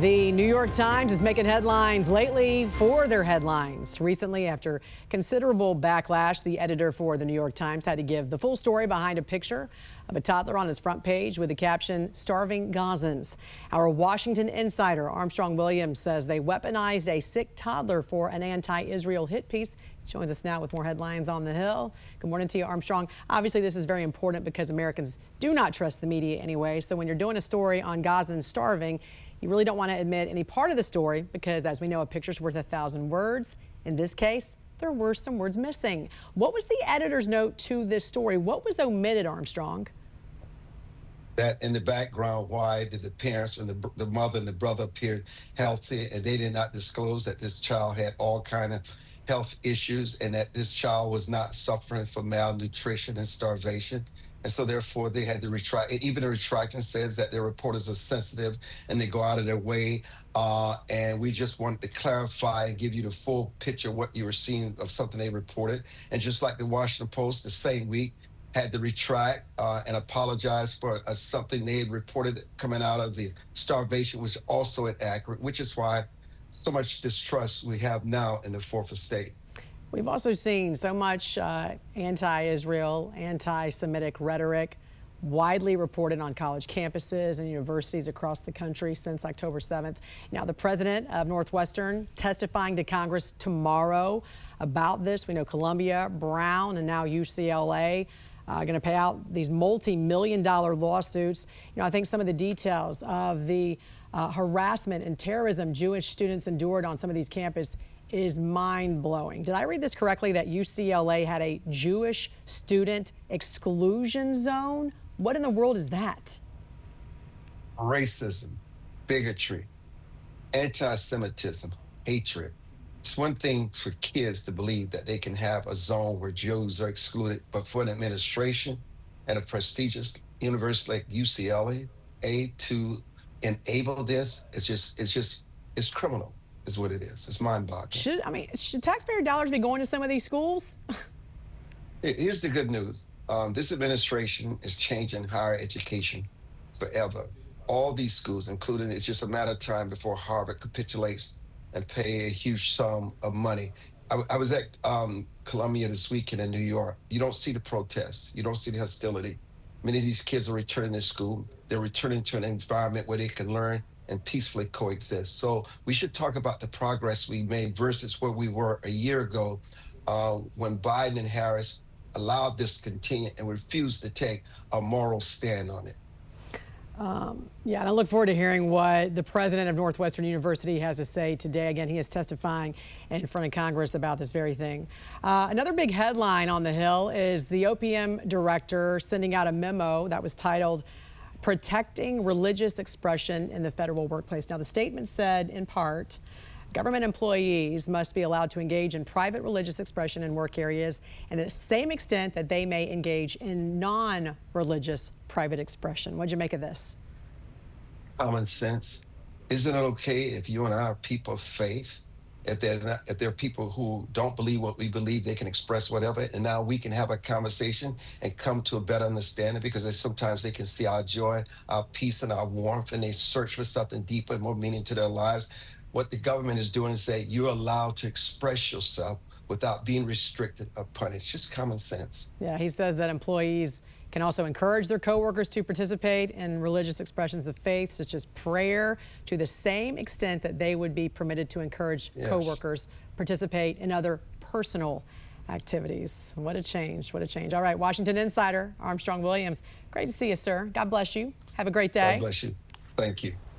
The New York Times is making headlines lately for their headlines. Recently, after considerable backlash, the editor for the New York Times had to give the full story behind a picture of a toddler on his front page with the caption, "Starving Gazans." Our Washington insider, Armstrong Williams, says they weaponized a sick toddler for an anti-Israel hit piece. He joins us now with more headlines on the Hill. Good morning to you, Armstrong. Obviously, this is very important because Americans do not trust the media anyway. So when you're doing a story on Gazans starving, you really don't want to admit any part of the story because, as we know, a picture's worth 1,000 words. In this case, there were some words missing. What was the editor's note to this story? What was omitted, Armstrong? That in the background, why did the parents and the mother and the brother appeared healthy, and they did not disclose that this child had all kind of health issues and that this child was not suffering from malnutrition and starvation. And so therefore they had to retract. Even the retraction says that their reporters are sensitive and they go out of their way. And we just wanted to clarify and give you the full picture of what you were seeing of something they reported. And just like the Washington Post the same week had to retract and apologize for something they had reported coming out of the starvation was also inaccurate, which is why so much distrust we have now in the fourth estate. We've also seen so much anti-Israel, anti-Semitic rhetoric widely reported on college campuses and universities across the country since October 7th. Now, the president of Northwestern testifying to Congress tomorrow about this. We know Columbia, Brown, and now UCLA going to pay out these multi-million-dollar lawsuits. You know, I think some of the details of the harassment and terrorism Jewish students endured on some of these campuses is mind-blowing. Did I read this correctly that UCLA had a Jewish student exclusion zone? What in the world is that? Racism, bigotry, anti-Semitism, hatred. It's one thing for kids to believe that they can have a zone where Jews are excluded, but for an administration and a prestigious university like UCLA to enable this, it's criminal. Is what it is. It's mind-boggling. Should taxpayer dollars be going to some of these schools? Here's the good news. This administration is changing higher education forever. All these schools, including, it's just a matter of time before Harvard capitulates and pay a huge sum of money. I was at Columbia this weekend in New York. You don't see the protests. You don't see the hostility. Many of these kids are returning to school. They're returning to an environment where they can learn and peacefully coexist. So we should talk about the progress we made versus where we were a year ago when Biden and Harris allowed this to continue and refused to take a moral stand on it. Yeah, and I look forward to hearing what the president of Northwestern University has to say today. Again, he is testifying in front of Congress about this very thing. Another big headline on the Hill is the OPM director sending out a memo that was titled "Protecting Religious Expression in the Federal Workplace." Now, the statement said, in part, government employees must be allowed to engage in private religious expression in work areas and to the same extent that they may engage in non-religious private expression. What'd you make of this? Common sense. Isn't it okay if you and I are people of faith? If they're people who don't believe what we believe, they can express whatever, and now we can have a conversation and come to a better understanding because sometimes they can see our joy, our peace, and our warmth, and they search for something deeper and more meaning to their lives. What the government is doing is saying you're allowed to express yourself without being restricted or punished. Just common sense. Yeah, he says that employees can also encourage their coworkers to participate in religious expressions of faith, such as prayer, to the same extent that they would be permitted to encourage coworkers participate in other personal activities. What a change, what a change. All right, Washington insider Armstrong Williams, great to see you, sir. God bless you. Have a great day. God bless you. Thank you.